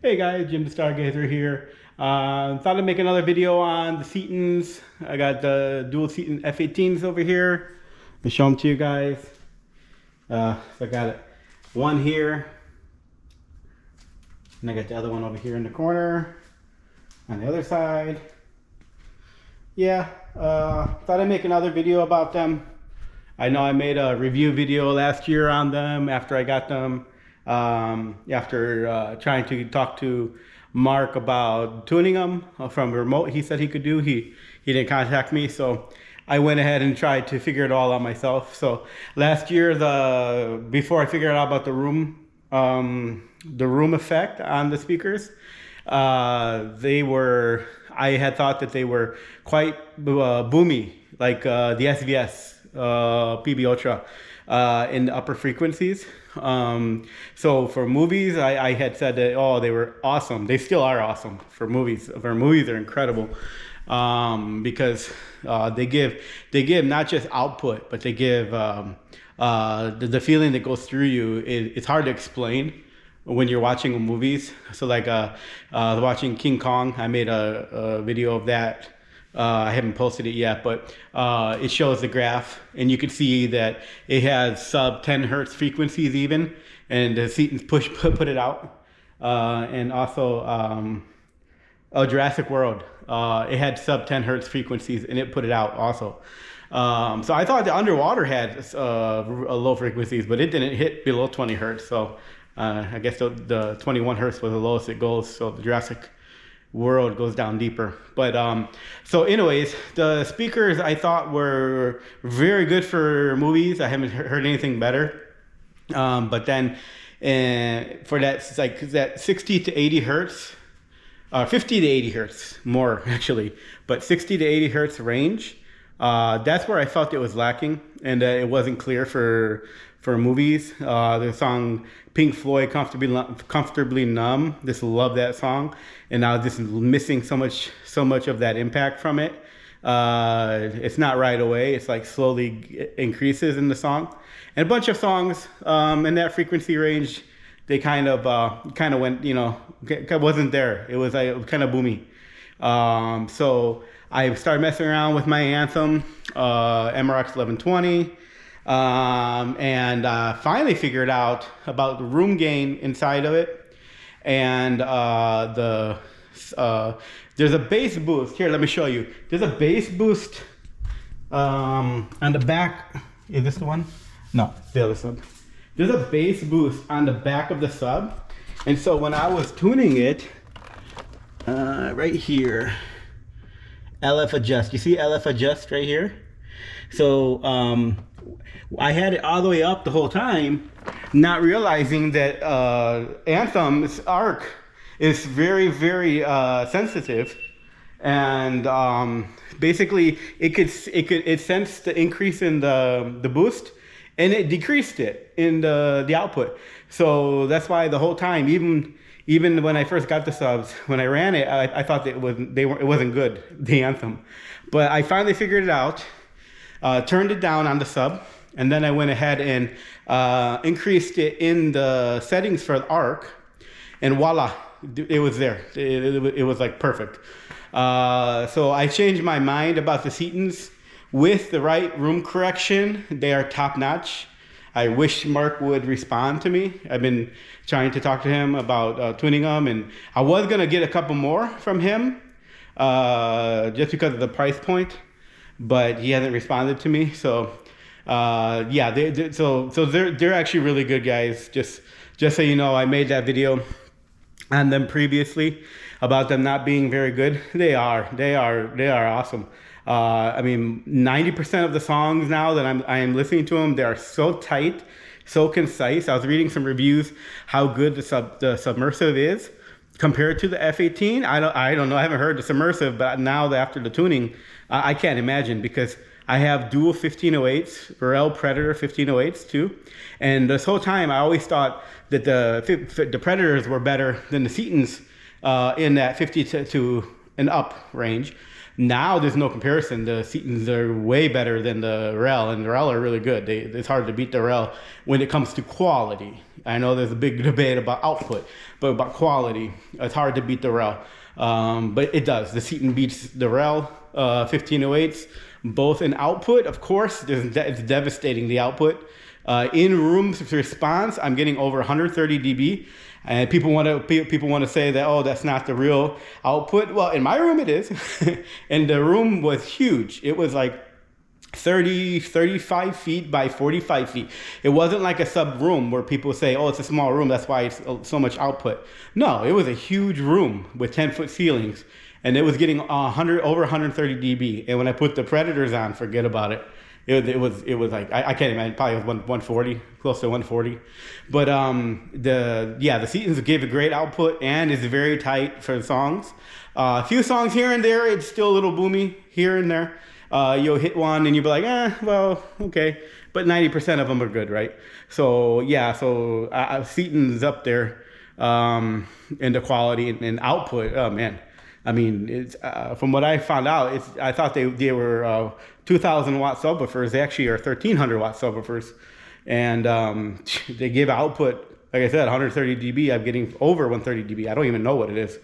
Hey guys, Jim the Stargazer here. Thought I'd make another video on the Seatons. I got the dual Seaton F18s over here. Let me show them to you guys. So I got one here, and I got the other one over here in the corner on the other side. Yeah, thought I'd make another video about them. I know I made a review video last year on them after I got them. After trying to talk to Mark about tuning them from remote, he said he could do. He didn't contact me, so I went ahead and tried to figure it all out myself. So last year, before I figured out about the room effect on the speakers, I had thought that they were quite boomy, like the SVS PB Ultra in the upper frequencies. So for movies, I had said that, oh, they were awesome. They still are awesome for movies. For movies, they're incredible because they give not just output, but they give the feeling that goes through you. It's hard to explain when you're watching movies. So like watching King Kong, I made a video of that. I haven't posted it yet, but it shows the graph, and you can see that it has sub 10 hertz frequencies even, and the Seaton's put it out. And also Jurassic World, it had sub 10 hertz frequencies, and it put it out also. So I thought the Underwater had low frequencies, but it didn't hit below 20 hertz. So I guess the 21 hertz was the lowest it goes. So the Jurassic World goes down deeper. But so anyways, the speakers I thought were very good for movies. I haven't heard anything better. But then for that, like that 60 to 80 hertz, 50 to 80 hertz more actually, but 60 to 80 hertz range, that's where I felt it was lacking, and it wasn't clear for movies. The song Pink Floyd, Comfortably Numb, just love that song, and I was just missing so much of that impact from it. It's not right away, it's like slowly increases in the song, and a bunch of songs in that frequency range, they kind of went, wasn't there. It was kind of boomy. So I started messing around with my Anthem MRX 1120. And finally figured out about the room gain inside of it, and there's a bass boost here. Let me show you. There's a bass boost on the back. Is this the one? No, the other sub. There's a bass boost on the back of the sub, and so when I was tuning it, right here, LF adjust. You see LF adjust right here? So I had it all the way up the whole time, not realizing that Anthem's arc is very, very sensitive, and basically it sensed the increase in the boost, and it decreased it in the output. So that's why the whole time, even when I first got the subs, when I ran it, I thought that it wasn't good, the Anthem, but I finally figured it out. Turned it down on the sub, and then I went ahead and increased it in the settings for the arc, and voila, it was there. It was like perfect. So I changed my mind about the Seatons. With the right room correction, they are top notch. I wish Mark would respond to me. I've been trying to talk to him about tuning them, and I was gonna get a couple more from him just because of the price point, but he hasn't responded to me. So yeah, they're actually really good, guys. Just so you know, I made that video on them previously about them not being very good. They are awesome. I mean, 90% of the songs now that I am listening to them, they are so tight, so concise. I was reading some reviews how good the submersive is compared to the F18. I don't know. I haven't heard the submersive, but now after the tuning, I can't imagine, because I have dual 1508s, Burrell Predator 1508s too. And this whole time I always thought that the Predators were better than the Seatons in that 50 to and up range. Now there's no comparison. The Seatons are way better than the Rel, and the Rel are really good. It's hard to beat the Rel when it comes to quality. I know there's a big debate about output, but about quality, it's hard to beat the Rel. But it does. The Seaton beats the Rel 1508s, both in output. Of course, it's devastating, the output. In room response, I'm getting over 130 dB. And people want to say that, oh, that's not the real output. Well, in my room it is. And the room was huge. It was like 35 feet by 45 feet. It wasn't like a sub room where people say, oh, it's a small room, that's why it's so much output. No, it was a huge room with 10-foot ceilings, and it was getting over 130 dB. And when I put the Predators on, forget about it. It was like, I can't imagine, probably was 140, close to 140. But the Seatons gave a great output, and it's very tight for the songs. A few songs here and there, it's still a little boomy here and there. You'll hit one and you'll be like, well, okay. But 90% of them are good, right? So yeah, Seaton's up there in the quality and output. Oh man, I mean, it's from what I found out, I thought they were 2,000 watt subwoofers. They actually are 1,300 watt subwoofers, and they give output, like I said, 130 dB. I'm getting over 130 dB. I don't even know what it is.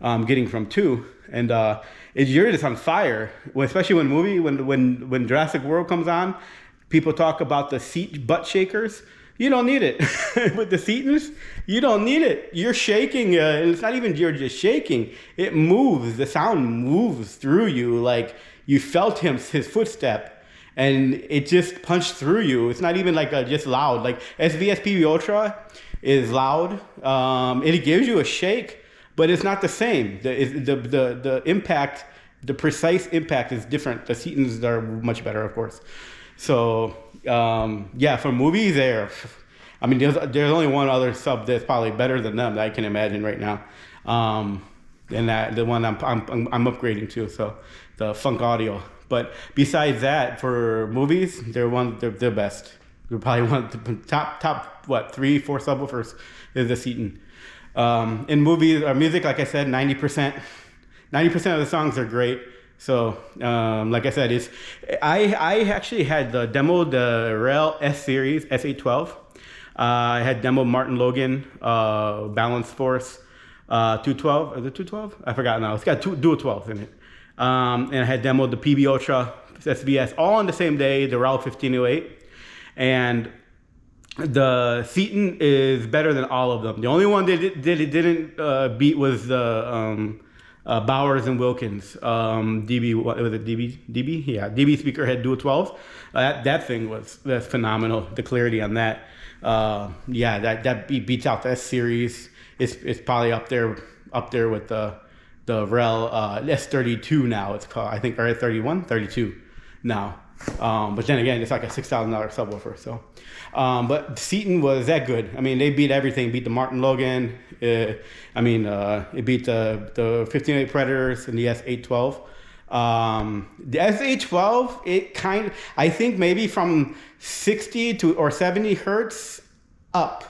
I'm getting from 2, and you're just on fire. Especially when Jurassic World comes on, people talk about the seat butt shakers. You don't need it. With the Seatons, you don't need it. You're shaking, and it's not even you're just shaking. It moves. The sound moves through you, like you felt his footstep, and it just punched through you. It's not even like just loud. Like SVS PB Ultra is loud. It gives you a shake, but it's not the same. The impact, the precise impact is different. The Seatons are much better, of course. So yeah, for movies, I mean, there's only one other sub that's probably better than them that I can imagine right now, and the one I'm upgrading to. So the Funk Audio. But besides that, for movies, they're the best. They're probably one of the top 3-4 subwoofers is the Seaton. In movies or music, like I said, 90% of the songs are great. So, like I said, I actually had demoed the Rel S series S812. I had demoed Martin Logan, Balance Force, 212. Is it 212? I forgot now. It's got dual 12s in it. And I had demoed the PB Ultra SVS all on the same day, the Rel 1508. And the Seaton is better than all of them. The only one that didn't beat was the Bowers and Wilkins DB. What was it? DB? Yeah, DB speaker had dual 12. That thing that's phenomenal. The clarity on that. Yeah, that beats out the S series. It's probably up there with the Rel S32 now. It's called, I think, or S31, 32 now. But then again, it's like a $6,000 subwoofer. So, but Seaton was that good. I mean, they beat everything. Beat the Martin Logan. It beat the 1508 Predators and the S812. The S812, I think maybe from 60 or 70 hertz up,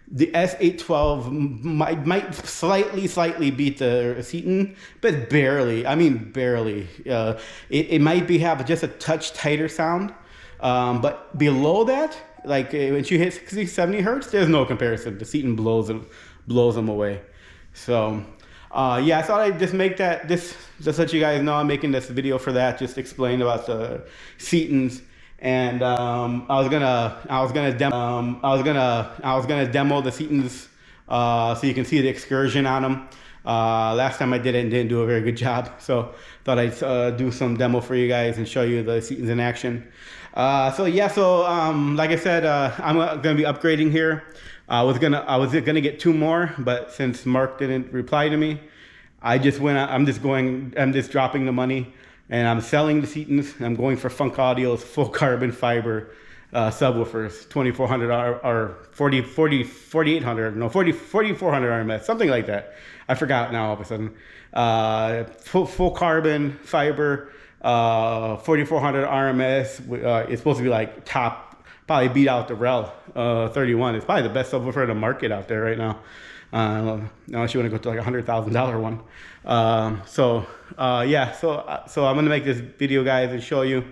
the S812 might slightly beat the Seaton, but barely. I mean, barely. It might have just a touch tighter sound, but below that, like when you hit 60, 70 hertz, there's no comparison. The Seaton blows them away. So, yeah, I thought I'd just make just let you guys know I'm making this video for that. Just explain about the Seatons. And I was gonna demo the Seatons so you can see the excursion on them. Last time I did it and didn't do a very good job, so thought I'd do some demo for you guys and show you the Seatons in action. So like I said, I'm gonna be upgrading here. I was gonna get 2 more, but since Mark didn't reply to me, I'm just dropping the money. And I'm selling the Seatons. I'm going for Funk Audio's full carbon fiber subwoofers, 2400 or 4800, no, 4400 RMS, something like that. I forgot now all of a sudden. Full carbon fiber, 4400 RMS. It's supposed to be like top, probably beat out the Rel 31. It's probably the best subwoofer in the market out there right now. Unless you want to go to like $100,000 one. Yeah, so I'm gonna make this video, guys, and show you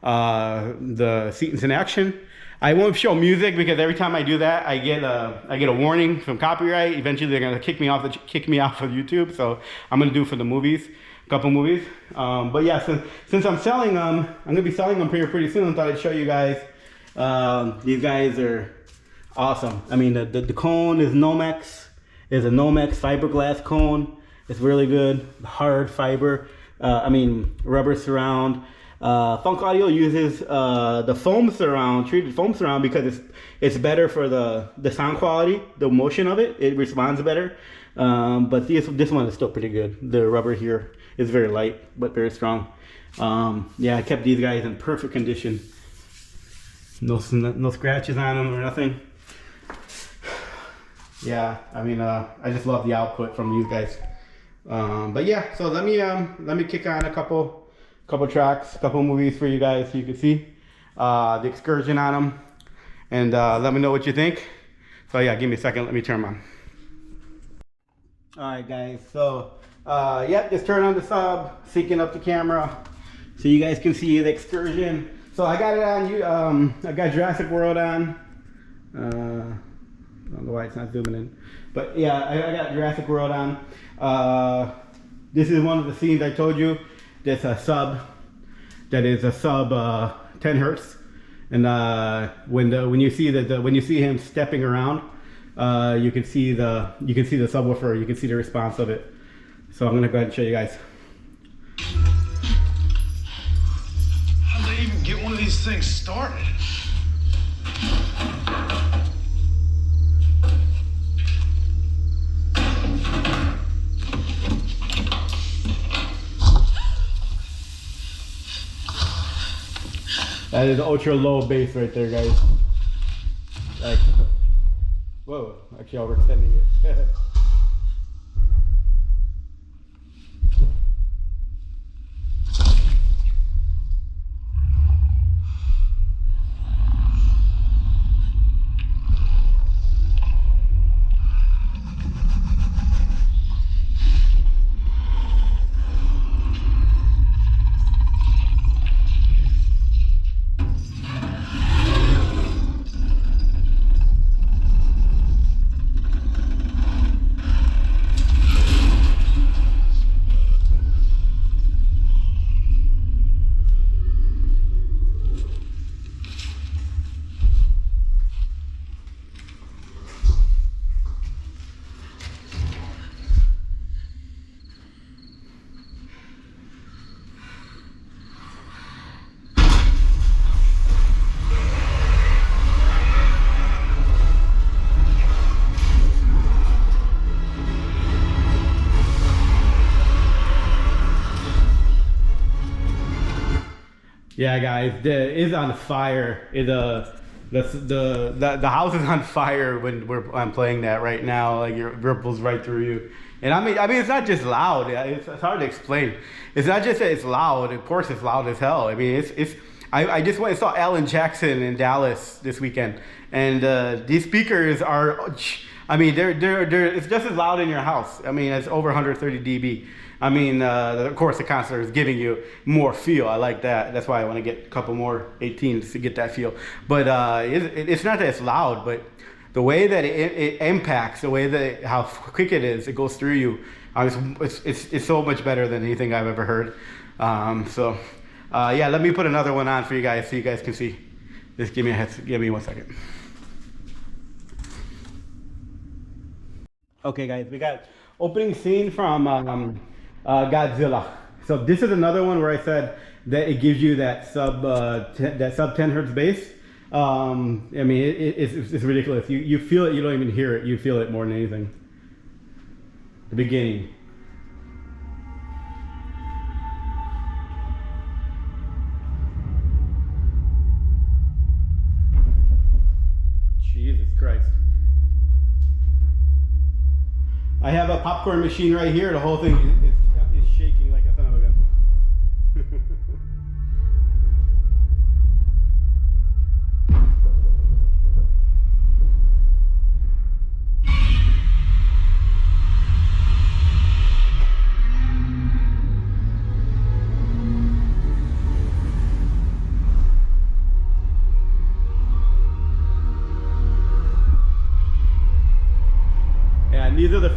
the Seatons in action. I won't show music because every time I do that, I get a warning from copyright. Eventually, they're gonna kick me off of YouTube. So I'm gonna do it for the movies, a couple movies. But yeah, since I'm selling them, I'm gonna be selling them pretty soon. I thought I'd show you guys. These guys are awesome. I mean, the cone is Nomex. It's a Nomex fiberglass cone. It's really good, hard fiber. Rubber surround. Funk Audio uses the foam surround, treated foam surround, because it's better for the sound quality, the motion of it. It responds better. But this one is still pretty good. The rubber here is very light but very strong. Yeah, I kept these guys in perfect condition. No scratches on them or nothing. Yeah, I just love the output from these guys. But yeah, so let me kick on a couple tracks, a couple movies for you guys so you can see the excursion on them, and let me know what you think. So yeah, give me a second, let me turn them on. All right, guys, so yep, just turn on the sub, syncing up the camera so you guys can see the excursion. So I got it on, I got Jurassic World on. I don't know why it's not zooming in, but yeah, I got Jurassic World on. This is one of the scenes I told you. That's a sub. That is a sub 10 hertz, and when you see him stepping around, you can see the subwoofer. You can see the response of it. So I'm gonna go ahead and show you guys. How'd they even get one of these things started? That is ultra low bass right there, guys. Like, whoa, actually overextending it. Yeah, guys, it's on fire. The house is on fire when I'm playing that right now. Like, it ripples right through you. And I mean, it's not just loud. It's hard to explain. It's not just that it's loud. Of course, it's loud as hell. I mean, I just went and saw Alan Jackson in Dallas this weekend, and these speakers are, I mean, they're it's just as loud in your house. I mean, it's over 130 dB. I mean, of course, the concert is giving you more feel. I like that. That's why I want to get a couple more 18s to get that feel. But it's not that it's loud, but the way that it impacts, the way that how quick it is, it goes through you. It's so much better than anything I've ever heard. Yeah, let me put another one on for you guys so you guys can see. Just give me 1 second. Okay, guys, we got opening scene from Godzilla. So this is another one where I said that it gives you that sub 10 hertz bass. I mean, it's ridiculous. You feel it, you don't even hear it. You feel it more than anything. The beginning. Jesus Christ. I have a popcorn machine right here. The whole thing is shaking like a son of a gun.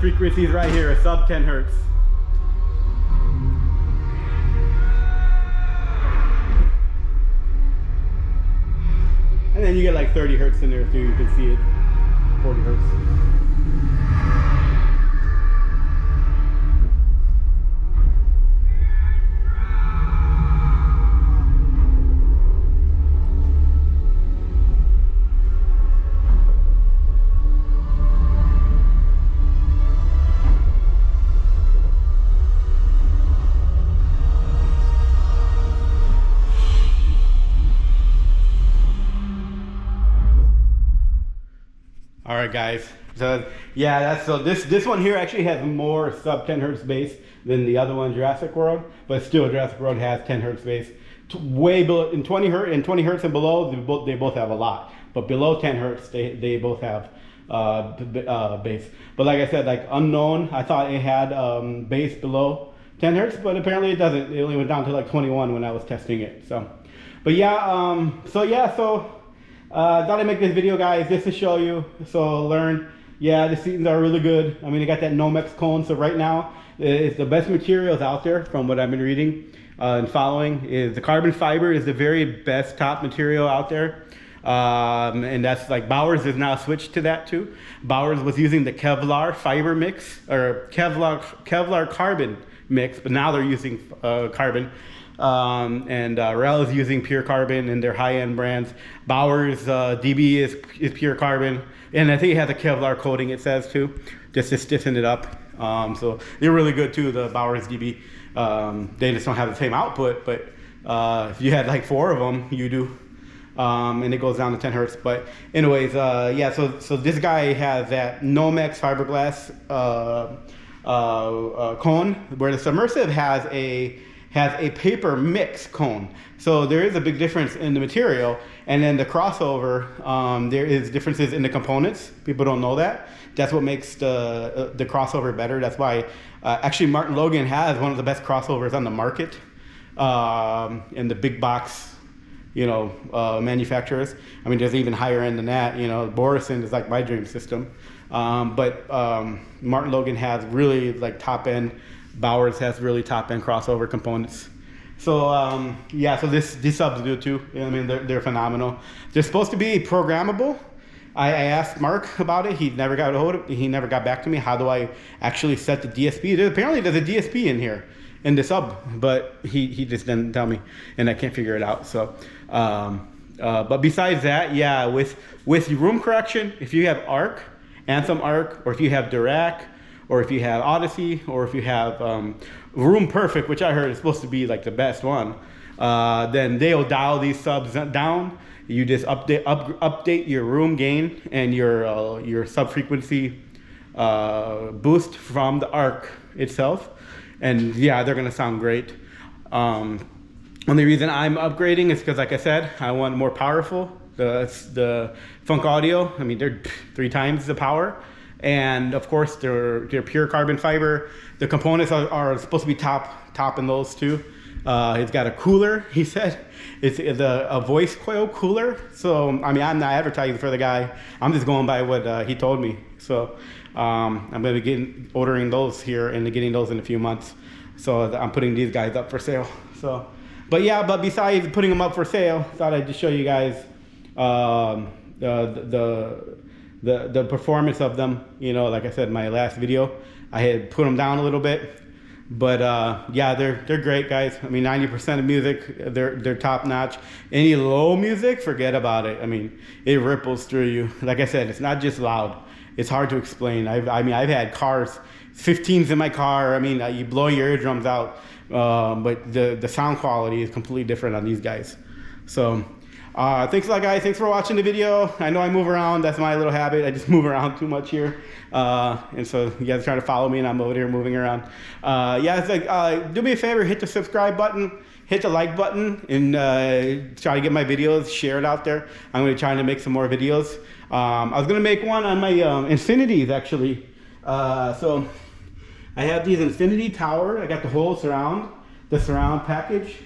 frequencies right here, sub 10 hertz. And then you get like 30 hertz in there too, you can see it, 40 hertz. All right, guys. So yeah, this one here actually has more sub 10 hertz bass than the other one, Jurassic World, but still Jurassic World has 10 hertz bass. Way below in 20 hertz and below, they both have a lot, but below 10 hertz they both have bass. But like I said, like Unknown, I thought it had bass below 10 hertz, but apparently it doesn't. It only went down to like 21 when I was testing it. So, but yeah, thought I'd make this video, guys, just to show you, so learn. Yeah, the Seatons are really good. I mean, they got that Nomex cone, so right now it's the best materials out there from what I've been reading and following. Is the carbon fiber is the very best top material out there, and that's like Bowers has now switched to that too. Bowers was using the Kevlar fiber mix or Kevlar carbon mix, but now they're using carbon. And Rel is using pure carbon in their high-end brands. Bowers DB is pure carbon, and I think it has a Kevlar coating, it says too, just to stiffen it up. So they're really good too, the Bowers DB. They just don't have the same output, but if you had like 4 of them, you do. And it goes down to 10 hertz. But anyways, yeah, so this guy has that Nomex fiberglass cone, where the Submersive has a paper mix cone. So there is a big difference in the material. And then the crossover, there is differences in the components. People don't know that. That's what makes the crossover better. That's why actually Martin Logan has one of the best crossovers on the market in the big box, manufacturers. I mean, there's even higher end than that. Borison is like my dream system. But Martin Logan has really like top end. Bowers has really top-end crossover components. So yeah, so these subs do too. I mean, they're phenomenal. They're supposed to be programmable. I asked Mark about it. He never got back to me. How do I actually set the DSP? Apparently there's a DSP in here in the sub, but he just didn't tell me, and I can't figure it out. So, but besides that, yeah, with room correction, if you have ARC, Anthem ARC, or if you have Dirac, or if you have Odyssey, or if you have Room Perfect, which I heard is supposed to be like the best one, then they'll dial these subs down. You just update your room gain and your sub frequency boost from the ARC itself, and yeah, they're gonna sound great. Only reason I'm upgrading is because, like I said, I want more powerful. The Funk Audio, I mean, they're 3 times the power. And of course, they're pure carbon fiber. The components are supposed to be top in those too. It's got a cooler, he said. It's a voice coil cooler. So, I mean, I'm not advertising for the guy. I'm just going by what he told me. So, I'm going to be ordering those here and getting those in a few months. So I'm putting these guys up for sale. So, but yeah, but besides putting them up for sale, thought I'd just show you guys the performance of them. Like I said in my last video, I had put them down a little bit, but yeah, they're great, guys. I mean, 90% of music, they're top notch. Any low music, forget about it. I mean, it ripples through you. Like I said, it's not just loud. It's hard to explain. I've had cars, 15s in my car. I mean, you blow your eardrums out, but the sound quality is completely different on these guys. So. Thanks a lot, guys. Thanks for watching the video. I know I move around. That's my little habit. I just move around too much here. And so you guys are trying to follow me, and I'm over here moving around. Yeah, it's like, do me a favor, hit the subscribe button, hit the like button, and try to get my videos shared out there. I'm going to try to make some more videos. I was going to make one on my Infinities, actually. So I have these Infinity Tower. I got the whole surround package.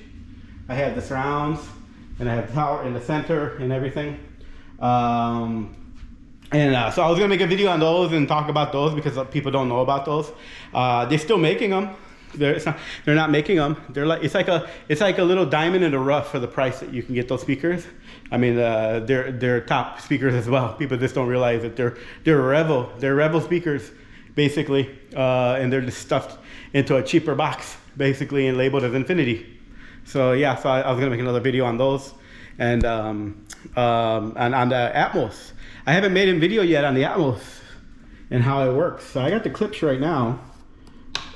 I have the surrounds. And I have the tower in the center and everything. And so I was gonna make a video on those and talk about those because people don't know about those. They're still making them. They're not making them. They're like it's like a little diamond in the rough for the price that you can get those speakers. I mean, they're top speakers as well. People just don't realize that they're Revel speakers basically, and they're just stuffed into a cheaper box basically and labeled as Infinity. So yeah, so I was gonna make another video on those, and on the Atmos. I haven't made a video yet on the Atmos and how it works. So I got the clips right now,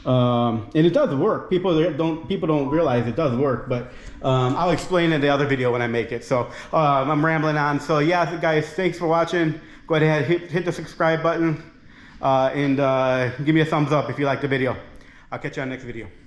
and it does work. People don't realize it does work, but I'll explain in the other video when I make it. So I'm rambling on. So yeah, guys, thanks for watching. Go ahead, hit the subscribe button, and give me a thumbs up if you like the video. I'll catch you on the next video.